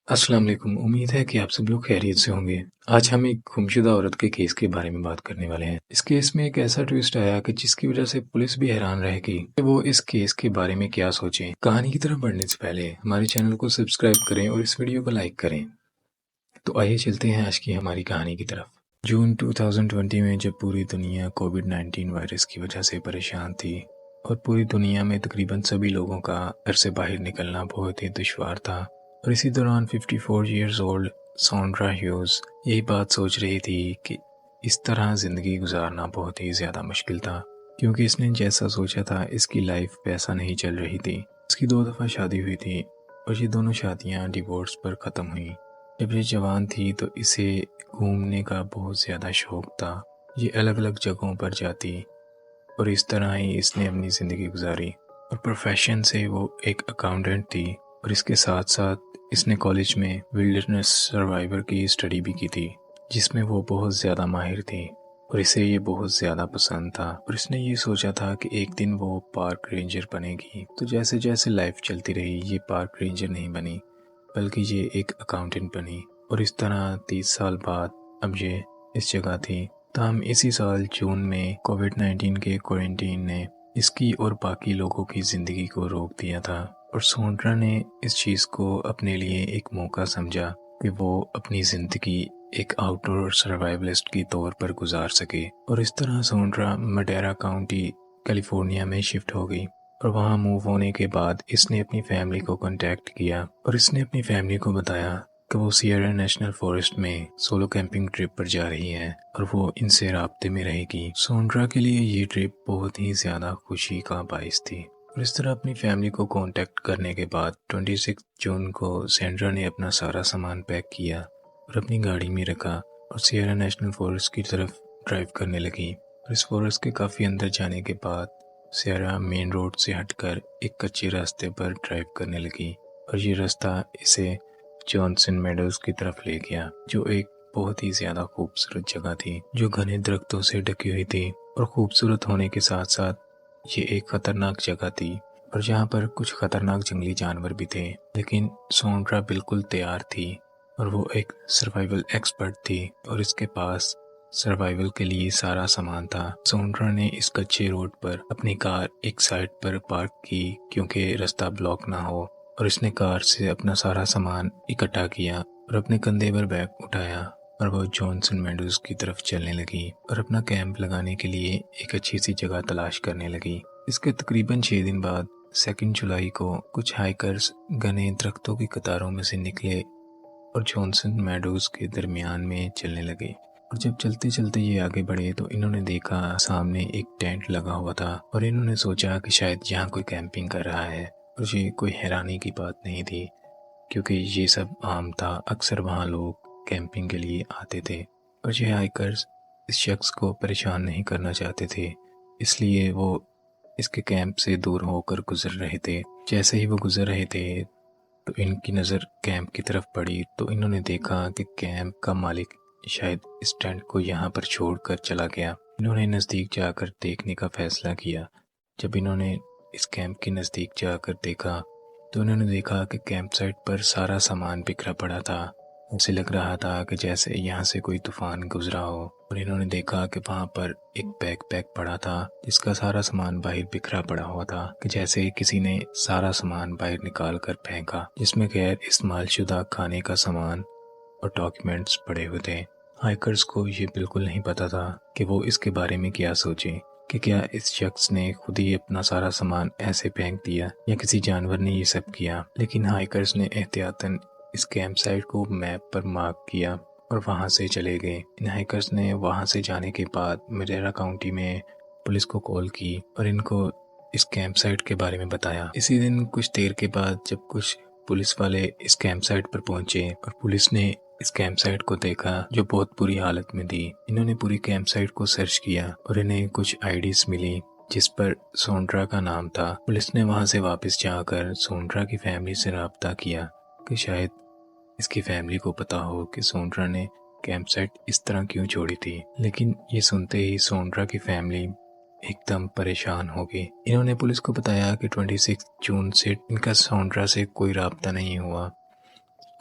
अस्सलाम वालेकुम। उम्मीद है कि आप सब लोग खैरियत से होंगे। आज हम एक गुमशुदा औरत के केस के बारे में बात करने वाले हैं। इस केस में एक ऐसा ट्विस्ट आया कि जिसकी वजह से पुलिस भी हैरान रह गई कि वो इस केस के बारे में क्या सोचें। कहानी की तरफ बढ़ने से पहले हमारे चैनल को सब्सक्राइब करें और इस वीडियो को लाइक करें। तो आइए चलते हैं आज की हमारी कहानी की तरफ। जून 2020 में जब पूरी दुनिया कोविड-19 वायरस की वजह से परेशान थी और पूरी दुनिया में तकरीबन सभी लोगों का घर से बाहर निकलना बहुत ही दुश्वार था, और इसी दौरान 54 इयर्स ओल्ड सॉन्ड्रा ह्यूज यही बात सोच रही थी कि इस तरह ज़िंदगी गुजारना बहुत ही ज़्यादा मुश्किल था, क्योंकि इसने जैसा सोचा था इसकी लाइफ वैसा नहीं चल रही थी। इसकी 2 दफ़ा शादी हुई थी और ये दोनों शादियां डिवोर्स पर ख़त्म हुई। जब ये जवान थी तो इसे घूमने का बहुत ज़्यादा शौक था। ये अलग अलग जगहों पर जाती और इस तरह ही इसने अपनी ज़िंदगी गुजारी। और प्रोफेशन से वो एक अकाउंटेंट थी और इसके साथ साथ इसने कॉलेज में विल्डरनेस सर्वाइवर की स्टडी भी की थी, जिसमें वो बहुत ज़्यादा माहिर थी और इसे ये बहुत ज़्यादा पसंद था। और इसने ये सोचा था कि एक दिन वो पार्क रेंजर बनेगी। तो जैसे जैसे लाइफ चलती रही ये पार्क रेंजर नहीं बनी, बल्कि ये एक अकाउंटेंट बनी। और इस तरह 30 साल बाद अब ये इस जगह थी। ताहम इसी साल जून में कोविड-19 के क्वारंटीन ने इसकी और बाकी लोगों की ज़िंदगी को रोक दिया था, और सोंड्रा ने इस चीज़ को अपने लिए एक मौका समझा कि वो अपनी ज़िंदगी एक आउटडोर सर्वाइवलिस्ट के तौर पर गुजार सके। और इस तरह सोंड्रा मडेरा काउंटी कैलिफोर्निया में शिफ्ट हो गई। और वहाँ मूव होने के बाद इसने अपनी फैमिली को कांटेक्ट किया और इसने अपनी फैमिली को बताया कि वो सियरा नेशनल फॉरेस्ट में सोलो कैंपिंग ट्रिप पर जा रही है और वो इनसे राब्ते में रहेगी। सोंड्रा के लिए ये ट्रिप बहुत ही ज़्यादा खुशी का बाइस थी। और इस तरह अपनी फैमिली को कांटेक्ट करने के बाद 26 जून को सेंड्रा ने अपना सारा सामान पैक किया और अपनी गाड़ी में रखा और सियरा नेशनल फॉरेस्ट की तरफ ड्राइव करने लगी। और इस फॉरेस्ट के काफ़ी अंदर जाने के बाद सियरा मेन रोड से हटकर एक कच्चे रास्ते पर ड्राइव करने लगी और ये रास्ता इसे जॉनसन मेडोज की तरफ ले गया, जो एक बहुत ही ज़्यादा खूबसूरत जगह थी, जो घने दरख्तों से ढकी हुई थी। और खूबसूरत होने के साथ साथ ये एक ख़तरनाक जगह थी और जहाँ पर कुछ ख़तरनाक जंगली जानवर भी थे। लेकिन सोंड्रा बिल्कुल तैयार थी और वो एक सर्वाइवल एक्सपर्ट थी और इसके पास सर्वाइवल के लिए सारा सामान था। सोंड्रा ने इस कच्चे रोड पर अपनी कार एक साइड पर पार्क की क्योंकि रास्ता ब्लॉक ना हो, और इसने कार से अपना सारा सामान इकट्ठा किया और अपने कंधे पर बैग उठाया और वो जॉनसन मेडोज की तरफ चलने लगी और अपना कैंप लगाने के लिए एक अच्छी सी जगह तलाश करने लगी। इसके तकरीबन 6 दिन बाद 2 जुलाई को कुछ हाइकर्स घने दरख्तों की कतारों में से निकले और जॉनसन मेडोज के दरमियान में चलने लगे। और जब चलते चलते ये आगे बढ़े तो इन्होंने देखा सामने एक टेंट लगा हुआ था और इन्होंने सोचा कि शायद यहाँ कोई कैंपिंग कर रहा है। और ये कोई हैरानी की बात नहीं थी, क्योंकि ये सब आम था। अक्सर वहाँ लोग कैंपिंग के लिए आते थे और ये हाइकर्स इस शख्स को परेशान नहीं करना चाहते थे, इसलिए वो इसके कैंप से दूर होकर गुजर रहे थे। जैसे ही वो गुजर रहे थे तो इनकी नज़र कैंप की तरफ पड़ी तो इन्होंने देखा कि कैंप का मालिक शायद इस टेंट को यहाँ पर छोड़कर चला गया। इन्होंने नज़दीक जाकर देखने का फैसला किया। जब इन्होंने इस कैंप के नज़दीक जाकर देखा तो उन्होंने देखा कि कैंप साइट पर सारा सामान बिखरा पड़ा था। उसे लग रहा था कि जैसे यहाँ से कोई तूफान गुजरा हो। और इन्होंने देखा कि वहाँ पर एक बैकपैक पड़ा था जिसका सारा सामान बाहर बिखरा पड़ा हुआ था, कि जैसे किसी ने सारा सामान बाहर निकाल कर फेंका, जिसमें गैर इस्तेमाल शुदा खाने का सामान और डॉक्यूमेंट्स पड़े हुए थे। हाइकर्स को ये बिल्कुल नहीं पता था कि वो इसके बारे में क्या सोचे, कि क्या इस शख्स ने खुद ही अपना सारा सामान ऐसे फेंक दिया या किसी जानवर ने ये सब किया। लेकिन हाइकर्स ने एहतियातन इस कैंप साइट को मैप पर मार्क किया और वहां से चले गए। इन हाइकर्स ने वहां से जाने के बाद मडेरा काउंटी में पुलिस को कॉल की और इनको इस कैंप साइट के बारे में बताया। इसी दिन कुछ देर के बाद जब कुछ पुलिस वाले इस कैंप साइट पर पहुंचे और पुलिस ने इस कैंप साइट को देखा जो बहुत बुरी हालत में थी। इन्होंने पूरी कैंप साइट को सर्च किया और इन्हें कुछ आईडीज मिली जिस पर सोंड्रा का नाम था। पुलिस ने वहां से वापस जाकर सोंड्रा की फैमिली से राब्ता किया कि शायद इसकी फैमिली को पता हो कि सोंड्रा ने कैंप साइट इस तरह क्यों छोड़ी थी। लेकिन ये सुनते ही सोंड्रा की फैमिली एकदम परेशान हो गई। इन्होंने पुलिस को बताया कि 26 जून से इनका सोंड्रा से कोई राब्ता नहीं हुआ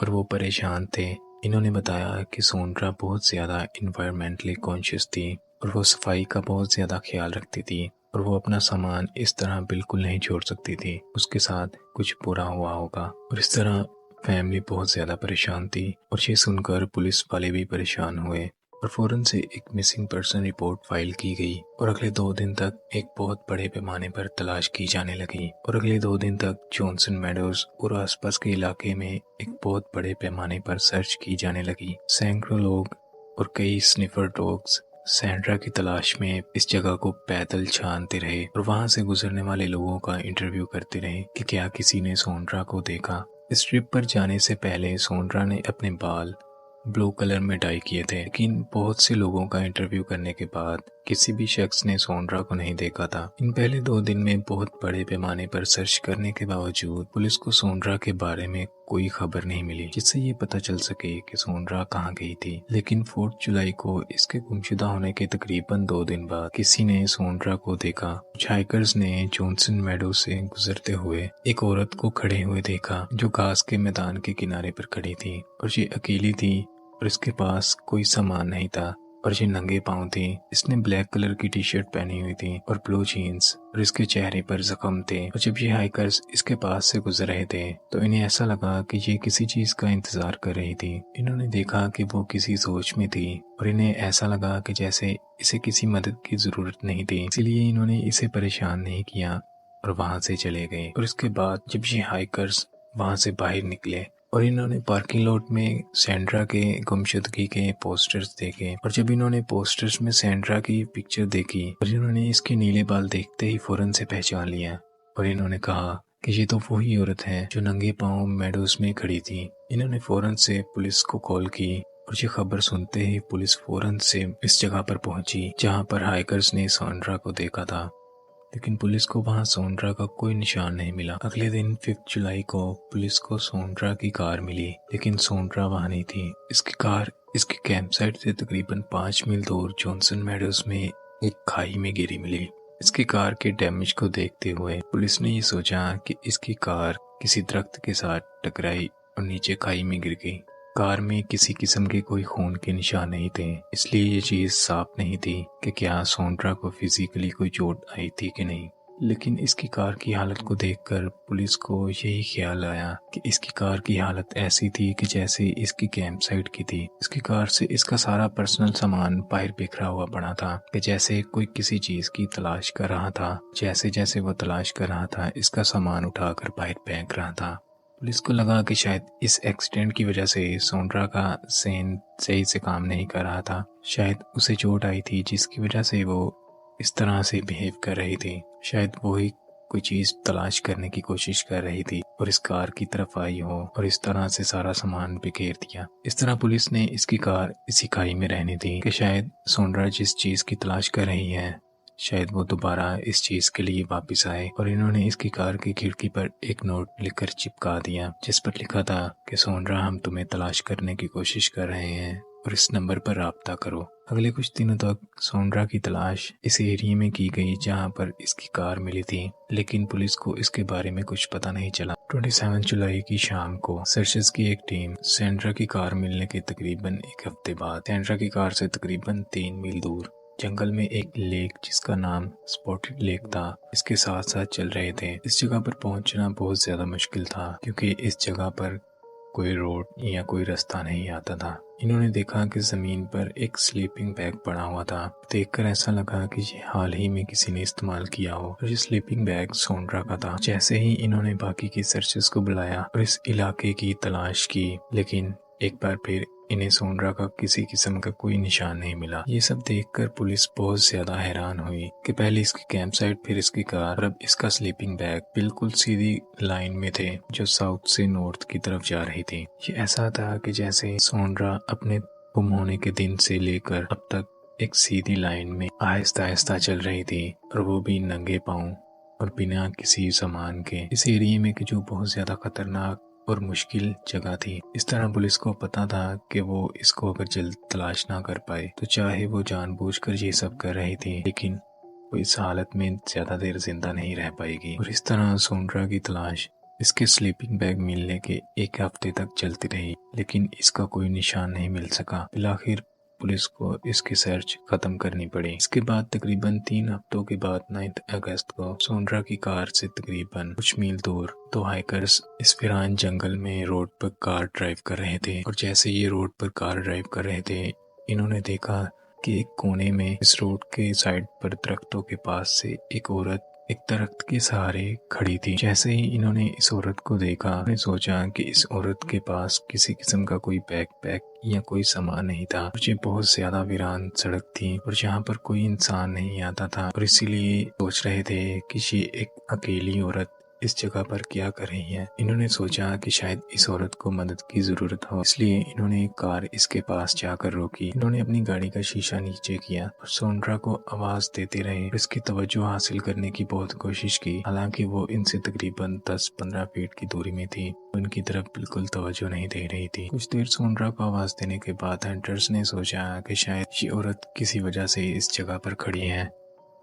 और वो परेशान थे। इन्होंने बताया कि सोनरा बहुत ज़्यादा इन्वायरमेंटली कॉन्शियस थी और वो सफाई का बहुत ज़्यादा ख्याल रखती थी और वो अपना सामान इस तरह बिल्कुल नहीं छोड़ सकती थी, उसके साथ कुछ बुरा हुआ होगा। और इस तरह फैमिली बहुत ज़्यादा परेशान थी और ये सुनकर पुलिस वाले भी परेशान हुए और फ़ौरन से एक मिसिंग पर्सन रिपोर्ट फाइल की गई और अगले 2 दिन तक एक बहुत बड़े पैमाने पर तलाश की जाने लगी। और अगले 2 दिन तक जॉनसन मेडोज और आसपास के इलाके में एक बहुत बड़े पैमाने पर सर्च की जाने लगी। सैकड़ों लोग और कई स्निफर डॉग्स सैंड्रा की तलाश में इस जगह को पैदल छानते रहे और वहां से गुजरने वाले लोगों का इंटरव्यू करते रहे कि क्या किसी ने सोनरा को देखा। इस ट्रिप पर जाने से पहले सोनरा ने अपने बाल ब्लू कलर में डाई किए थे, लेकिन बहुत से लोगों का इंटरव्यू करने के बाद किसी भी शख्स ने सोनरा को नहीं देखा था। इन पहले 2 दिन में बहुत बड़े पैमाने पर सर्च करने के बावजूद पुलिस को सोनरा के बारे में कोई खबर नहीं मिली जिससे ये पता चल सके कि सोनरा कहाँ गई थी। लेकिन 4 जुलाई को इसके गुमशुदा होने के तकरीबन 2 दिन बाद किसी ने सोनरा को देखा। कुछ हाइकर्स ने जॉनसन मेडो से गुजरते हुए एक औरत को खड़े हुए देखा जो घास के मैदान के किनारे पर खड़ी थी और ये अकेली थी और इसके पास कोई सामान नहीं था और ये नंगे पांव थी। इसने ब्लैक कलर की टी शर्ट पहनी हुई थी और ब्लू जीन्स और इसके चेहरे पर जख्म थे। और जब ये हाइकर्स इसके पास से गुजर रहे थे तो इन्हें ऐसा लगा कि ये किसी चीज का इंतजार कर रही थी। इन्होंने देखा कि वो किसी सोच में थी और इन्हें ऐसा लगा कि जैसे इसे किसी मदद की जरूरत नहीं थी, इसलिए इन्होंने इसे परेशान नहीं किया और वहां से चले गए। और इसके बाद जब ये हाइकर्स वहां से बाहर निकले और इन्होंने पार्किंग लॉट में सैंड्रा के गुमशुदगी के पोस्टर्स देखे और जब इन्होंने पोस्टर्स में सैंड्रा की पिक्चर देखी और इन्होंने इसके नीले बाल देखते ही फौरन से पहचान लिया और इन्होंने कहा कि ये तो वही औरत है जो नंगे पांव मेडोज में खड़ी थी। इन्होंने फौरन से पुलिस को कॉल की और ये खबर सुनते ही पुलिस फौरन से इस जगह पर पहुंची जहां पर हाइकर्स ने सैंड्रा को देखा था, लेकिन पुलिस को वहां सोनरा का कोई निशान नहीं मिला। अगले दिन 5 जुलाई को पुलिस को सोनरा की कार मिली, लेकिन सोनरा वहां नहीं थी। इसकी कार इसके कैंप साइट से तकरीबन 5 मील दूर जॉनसन मेडोज में एक खाई में गिरी मिली। इसकी कार के डैमेज को देखते हुए पुलिस ने ये सोचा कि इसकी कार किसी दरख्त के साथ टकराई और नीचे खाई में गिर गई। कार में किसी किस्म के कोई खून के निशान नहीं थे, इसलिए ये चीज साफ नहीं थी कि क्या सोनरा को फिजिकली कोई चोट आई थी कि नहीं। लेकिन इसकी कार की हालत को देखकर पुलिस को यही ख्याल आया कि इसकी कार की हालत ऐसी थी कि जैसे इसकी कैंप साइट की थी। इसकी कार से इसका सारा पर्सनल सामान बाहर बिखरा हुआ पड़ा था कि जैसे कोई किसी चीज की तलाश कर रहा था। जैसे जैसे वो तलाश कर रहा था इसका सामान उठाकर बाहर फेंक रहा था। पुलिस को लगा कि शायद इस एक्सीडेंट की वजह से सोनरा का सेन सही से काम नहीं कर रहा था। शायद उसे चोट आई थी जिसकी वजह से वो इस तरह से बिहेव कर रही थी। शायद वो ही कोई चीज तलाश करने की कोशिश कर रही थी और इस कार की तरफ आई हो और इस तरह से सारा सामान बिखेर दिया। इस तरह पुलिस ने इसकी कार इसी खाई में रहने दी कि शायद सोनरा जिस चीज की तलाश कर रही है शायद वो दोबारा इस चीज के लिए वापस आए। और इन्होंने इसकी कार की खिड़की पर एक नोट लिखकर चिपका दिया जिस पर लिखा था कि सोनरा हम तुम्हें तलाश करने की कोशिश कर रहे हैं और इस नंबर पर राब्ता करो। अगले कुछ दिनों तक सोनरा की तलाश इस एरिया में की गई जहां पर इसकी कार मिली थी, लेकिन पुलिस को इसके बारे में कुछ पता नहीं चला। 27 जुलाई की शाम को सर्चेस की एक टीम सैंड्रा की कार मिलने के तकरीबन एक हफ्ते बाद सैंड्रा की कार से तकरीबन 3 मील दूर जंगल में एक लेक जिसका नाम स्पॉटेड लेक था इसके साथ साथ चल रहे थे। इस जगह पर पहुंचना बहुत ज्यादा मुश्किल था क्योंकि इस जगह पर कोई रोड या कोई रास्ता नहीं आता था। इन्होंने देखा कि जमीन पर एक स्लीपिंग बैग पड़ा हुआ था। देखकर ऐसा लगा कि ये हाल ही में किसी ने इस्तेमाल किया हो और ये स्लीपिंग बैग सोनरा का था। जैसे ही इन्होंने बाकी की सर्चेस को बुलाया और इस इलाके की तलाश की, लेकिन एक बार फिर इन्हें सोनरा का किसी किस्म का कोई निशान नहीं मिला। ये सब देखकर पुलिस बहुत ज्यादा हैरान हुई कि पहले इसकी कैंप साइट, फिर इसकी कार और अब इसका स्लीपिंग बैग बिल्कुल सीधी लाइन में थे जो साउथ से नॉर्थ की तरफ जा रही थी। ये ऐसा था कि जैसे सोनरा अपने गुम होने के दिन से लेकर अब तक एक सीधी लाइन में आहिस्ता आहिस्ता चल रही थी और वो भी नंगे पांव और बिना किसी सामान के इस एरिया में कि जो बहुत ज्यादा खतरनाक और मुश्किल जगह थी। इस तरह पुलिस को पता था कि वो इसको अगर जल्द तलाश ना कर पाए तो चाहे वो जानबूझकर ये सब कर रही थी, लेकिन वो इस हालत में ज्यादा देर जिंदा नहीं रह पाएगी। और इस तरह सोनरा की तलाश इसके स्लीपिंग बैग मिलने के एक हफ्ते तक चलती रही, लेकिन इसका कोई निशान नहीं मिल सका। आखिर पुलिस को इसकी सर्च खत्म करनी पड़ी। इसके बाद तकरीबन 3 हफ्तों के बाद 9 अगस्त को सोंड्रा की कार से तकरीबन कुछ मील दूर 2 हाइकर्स इस वीरान जंगल में रोड पर कार ड्राइव कर रहे थे, और जैसे ये रोड पर कार ड्राइव कर रहे थे, इन्होंने देखा कि एक कोने में इस रोड के साइड पर दरख्तों के पास से एक औरत एक दरख्त के सहारे खड़ी थी। जैसे ही इन्होंने इस औरत को देखा, उन्होंने सोचा कि इस औरत के पास किसी किस्म का कोई बैकपैक या कोई सामान नहीं था। ये बहुत ज्यादा वीरान सड़क थी और जहाँ पर कोई इंसान नहीं आता था, और इसीलिए सोच रहे थे कि ये एक अकेली औरत इस जगह पर क्या कर रही है। इन्होंने सोचा कि शायद इस औरत को मदद की जरूरत हो, इसलिए इन्होंने कार इसके पास जाकर रोकी। इन्होंने अपनी गाड़ी का शीशा नीचे किया और सोंड्रा को आवाज देते रहे और इसकी तवज्जो हासिल करने की बहुत कोशिश की। हालांकि वो इनसे तकरीबन 10-15 फीट की दूरी में थी, उनकी तरफ बिल्कुल तवज्जो नहीं दे रही थी। कुछ देर सोंड्रा को आवाज देने के बाद हंटर्स ने सोचा कि शायद ये औरत किसी वजह से इस जगह पर खड़ी है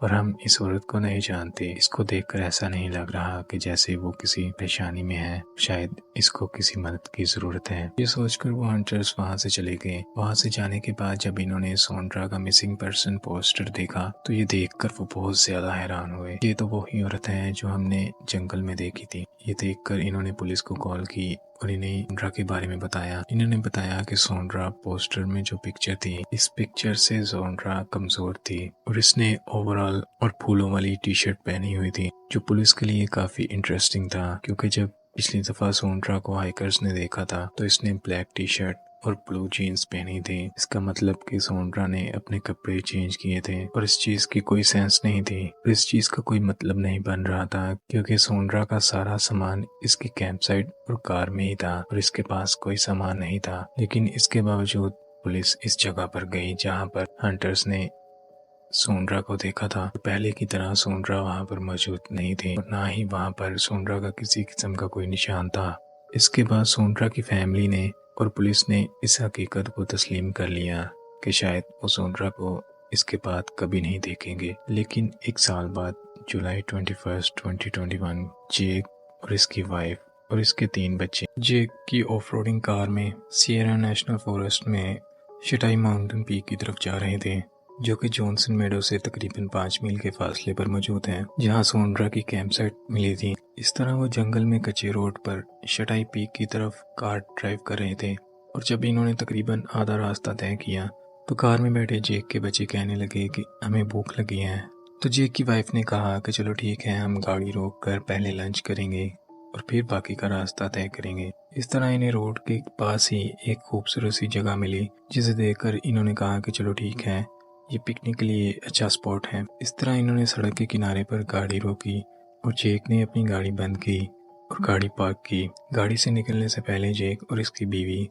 और हम इस औरत को नहीं जानते। इसको देखकर ऐसा नहीं लग रहा कि जैसे वो किसी परेशानी में है, शायद इसको किसी मदद की जरूरत है। ये सोचकर वो हंटर्स वहां से चले गए। वहां से जाने के बाद जब इन्होंने सोंड्रा का मिसिंग पर्सन पोस्टर देखा, तो ये देखकर वो बहुत ज्यादा हैरान हुए। ये तो वही औरत है जो हमने जंगल में देखी थी। ये देखकर इन्होंने पुलिस को कॉल की और इन्हें सोंड्रा के बारे में बताया। इन्होंने बताया कि सोंड्रा पोस्टर में जो पिक्चर थी, इस पिक्चर से सोंड्रा कमजोर थी और इसने ओवरऑल और फूलों वाली टी शर्ट पहनी हुई थी, जो पुलिस के लिए काफी इंटरेस्टिंग था, क्योंकि जब पिछली दफा सोंड्रा को हाइकर्स ने देखा था तो इसने ब्लैक टी शर्ट और ब्लू जीन्स पहनी थी। इसका मतलब कि सोंड्रा ने अपने कपड़े चेंज किए थे और इस चीज की कोई सेंस नहीं थी और इस चीज का कोई मतलब नहीं बन रहा था, क्योंकि सोंड्रा का सारा सामान इसकी कैंप साइट और कार में ही था और इसके पास कोई सामान नहीं था। लेकिन इसके बावजूद पुलिस इस जगह पर गई जहाँ पर हंटर्स ने सोंड्रा को देखा था। पहले की तरह सोंड्रा वहाँ पर मौजूद नहीं थे और ना ही वहाँ पर सोंड्रा का किसी किस्म का कोई निशान था। इसके बाद सोंड्रा की फैमिली ने और पुलिस ने इस हकीकत को तस्लीम कर लिया कि शायद वो सोंड्रा को इसके बाद कभी नहीं देखेंगे। लेकिन 1 साल बाद जुलाई 21, 2021 जेक और इसकी वाइफ और इसके 3 बच्चे जेक की ऑफ-रोडिंग कार में सियरा नेशनल फॉरेस्ट में शटाई माउंटेन पीक की तरफ जा रहे थे, जो कि जॉनसन मेडो से तकरीबन 5 मील के फासले पर मौजूद है, जहां सोंड्रा की कैंप साइट मिली थी। इस तरह वो जंगल में कच्चे रोड पर शटाई पीक की तरफ कार ड्राइव कर रहे थे और जब इन्होंने तकरीबन आधा रास्ता तय किया तो कार में बैठे जेक के बच्चे कहने लगे कि हमें भूख लगी है। तो जेक की वाइफ ने कहा कि चलो ठीक है, हम गाड़ी रोक कर पहले लंच करेंगे और फिर बाकी का रास्ता तय करेंगे। इस तरह इन्हें रोड के पास ही एक खूबसूरत सी जगह मिली, जिसे देखकर इन्होंने कहा कि चलो ठीक है, ये पिकनिक के लिए अच्छा स्पॉट है। इस तरह इन्होंने सड़क के किनारे पर गाड़ी रोकी और जेक ने अपनी गाड़ी बंद की और गाड़ी पार्क की। गाड़ी से निकलने से पहले जेक और इसकी बीवी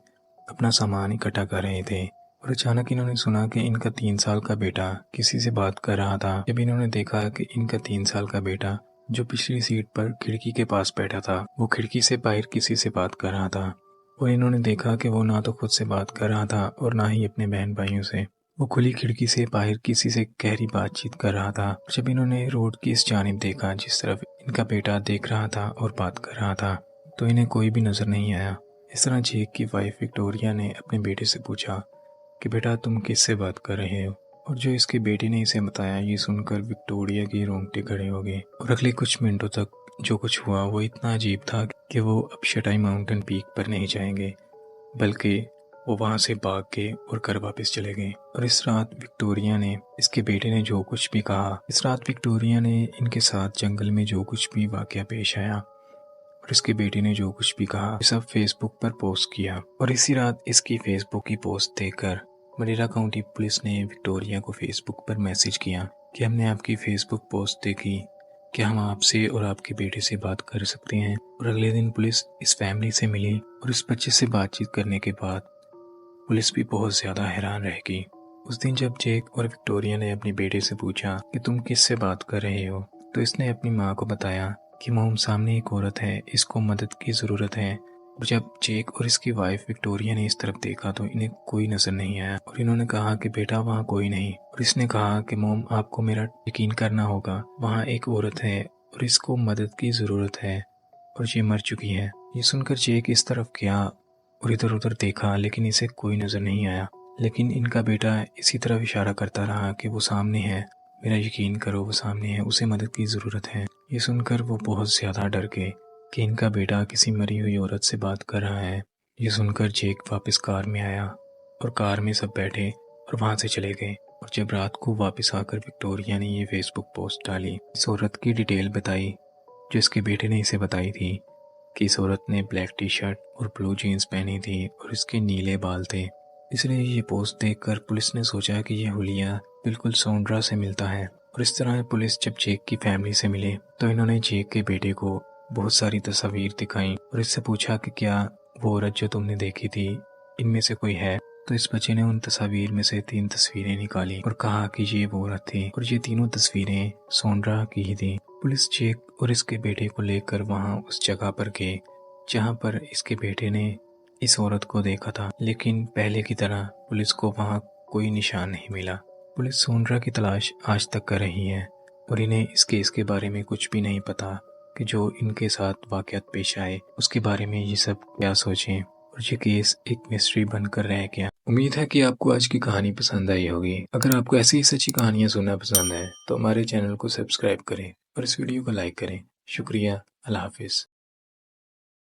अपना सामान इकट्ठा कर रहे थे और अचानक इन्होंने सुना कि इनका 3 साल का बेटा किसी से बात कर रहा था। जब इन्होंने देखा कि इनका 3 साल का बेटा जो पिछली सीट पर खिड़की के पास बैठा था, वो खिड़की से बाहर किसी से बात कर रहा था और इन्होंने देखा कि वो ना तो खुद से बात कर रहा था और ना ही अपने बहन भाइयों से। वो खुली खिड़की से बाहर किसी से गहरी बातचीत कर रहा था। जब इन्होंने रोड की इस जानिब देखा जिस तरफ इनका बेटा देख रहा था और बात कर रहा था, तो इन्हें कोई भी नजर नहीं आया। इस तरह जेक की वाइफ विक्टोरिया ने अपने बेटे से पूछा कि बेटा तुम किससे बात कर रहे हो, और जो इसके बेटे ने इसे बताया, ये सुनकर विक्टोरिया के रोंगटे खड़े हो गए और अगले कुछ मिनटों तक जो कुछ हुआ वो इतना अजीब था कि वो अब शटाई माउंटेन पीक पर नहीं जाएंगे, बल्कि वो वहां से भाग के और घर वापस चले गए। और इस रात विक्टोरिया ने इसके बेटे ने जो कुछ भी कहा, इस रात विक्टोरिया ने इनके साथ जंगल में जो कुछ भी वाकया पेश आया और इसके बेटे ने जो कुछ भी कहा, सब फेसबुक पर पोस्ट किया। और इसी रात इसकी फेसबुक की पोस्ट देखकर मरीरा काउंटी पुलिस ने विक्टोरिया को फेसबुक पर मैसेज किया कि हमने आपकी फेसबुक पोस्ट देखी, क्या हम आपसे और आपके बेटे से बात कर सकते हैं। और अगले दिन पुलिस इस फैमिली से मिली और इस बच्चे से बातचीत करने के बाद पुलिस भी बहुत ज्यादा हैरान रह गई। उस दिन जब जेक और विक्टोरिया ने अपने बेटे से पूछा कि तुम किससे बात कर रहे हो, तो इसने अपनी माँ को बताया कि मॉम सामने एक औरत है, इसको मदद की जरूरत है। और जब जेक और इसकी वाइफ विक्टोरिया ने इस तरफ देखा तो इन्हें कोई नजर नहीं आया और इन्होंने कहा कि बेटा वहाँ कोई नहीं। और इसने कहा कि मॉम आपको मेरा यकीन करना होगा, वहाँ एक औरत है और इसको मदद की जरूरत है। और ये मर चुकी है। ये सुनकर जेक इस तरफ गया और इधर उधर देखा, लेकिन इसे कोई नजर नहीं आया। लेकिन इनका बेटा इसी तरफ इशारा करता रहा कि वो सामने है, मेरा यकीन करो, वो सामने है, उसे मदद की ज़रूरत है। ये सुनकर वो बहुत ज़्यादा डर गए कि इनका बेटा किसी मरी हुई औरत से बात कर रहा है। ये सुनकर जेक वापस कार में आया और कार में सब बैठे और वहाँ से चले गए। और जब रात को वापस आकर विक्टोरिया ने ये फेसबुक पोस्ट डाली, इस औरत की डिटेल बताई जो इसके बेटे ने इसे बताई थी कि इस औरत ने ब्लैक टी शर्ट और ब्लू जीन्स पहनी थी और इसके नीले बाल थे। इसलिए ये पोस्ट देखकर पुलिस ने सोचा कि ये हुलिया बिल्कुल सोंड्रा से मिलता है। और इस तरह पुलिस जब जेक की फैमिली से मिले तो इन्होंने जेक के बेटे को बहुत सारी तस्वीर दिखाई और इससे पूछा कि क्या वो औरत जो तुमने देखी थी इनमें से कोई है। तो इस बच्चे ने उन तस्वीर में से 3 तस्वीरें निकाली और कहा कि ये वो औरत थी और ये तीनों तस्वीरें सोंड्रा की ही थी। पुलिस जेक और इसके बेटे को लेकर वहां उस जगह पर गए जहां पर इसके बेटे ने इस औरत को देखा था, लेकिन पहले की तरह पुलिस को वहां कोई निशान नहीं मिला। पुलिस सोंड्रा की तलाश आज तक कर रही है और इन्हें इस केस के बारे में कुछ भी नहीं पता कि जो इनके साथ वाकयात पेश आए उसके बारे में ये सब क्या सोचें, और ये केस एक मिस्ट्री बनकर रह गया। उम्मीद है कि आपको आज की कहानी पसंद आई होगी। अगर आपको ऐसी ही सच्ची कहानियां सुनना पसंद है तो हमारे चैनल को सब्सक्राइब करें और इस वीडियो को लाइक करें। शुक्रिया। अल्लाह हाफिज।